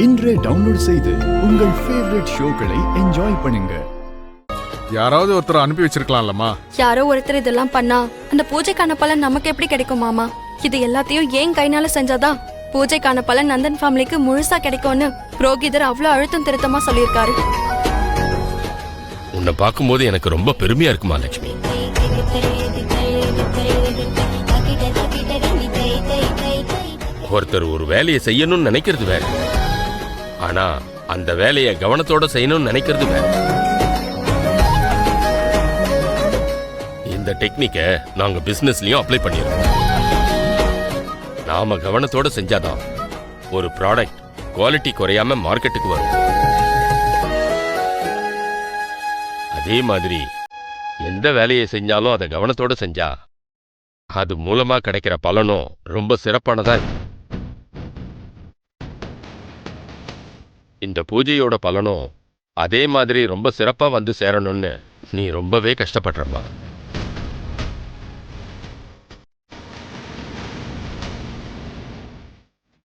இன்றே டவுன்லோட் செய்து உங்கள் ஃபேவரட் ஷோக்களை என்ஜாய் பண்ணுங்க. யாராவது ஒருத்தர் அனுப்பி வச்சிருக்கலாம்லம்மா. யாரோ ஒருத்தர் இதெல்லாம் பண்ணா அந்த பூஜைக்கான பலன் நமக்கு எப்படி கிடைக்கும் மாமா? இது எல்லாத்தையும் ஏன் கைனால செஞ்சாதான் பூஜைக்கான பலன் நந்தன் ஃபேமிலிக்கு முழுசா கிடைக்கும்னு புரோகிதர் அவ்வளவு அழுத்தம் திருத்தமா சொல்லியிருக்காரு. உன்னை பார்க்கும்போது எனக்கு ரொம்ப பெருமையா இருக்குமா லட்சுமி. ஒருத்தர் ஒரு வேலையை செய்யணும்னு நினைக்கிறது வேற, ஆனா அந்த வேலையை கவனத்தோட செய்யணும்னு நினைக்கிறது வேற. இந்த டெக்னிக்கை நாங்க பிசினஸ்லயும் அப்ளை பண்ணிருக்கோம். நாம கவனத்தோட செஞ்சாதான் ஒரு ப்ராடக்ட் குவாலிட்டி குறையாம மார்க்கெட்டுக்கு வரும். அதே மாதிரி எந்த வேலையை செஞ்சாலும் அதை கவனத்தோட செஞ்சா அது மூலமா கிடைக்கிற பலனும் ரொம்ப சிறப்பானதா இருக்கும். இந்த பூஜையோட பலனும் அதே மாதிரி ரொம்ப சிறப்பா வந்து சேரணும்னு நீ ரொம்பவே கஷ்டப்படுறமா.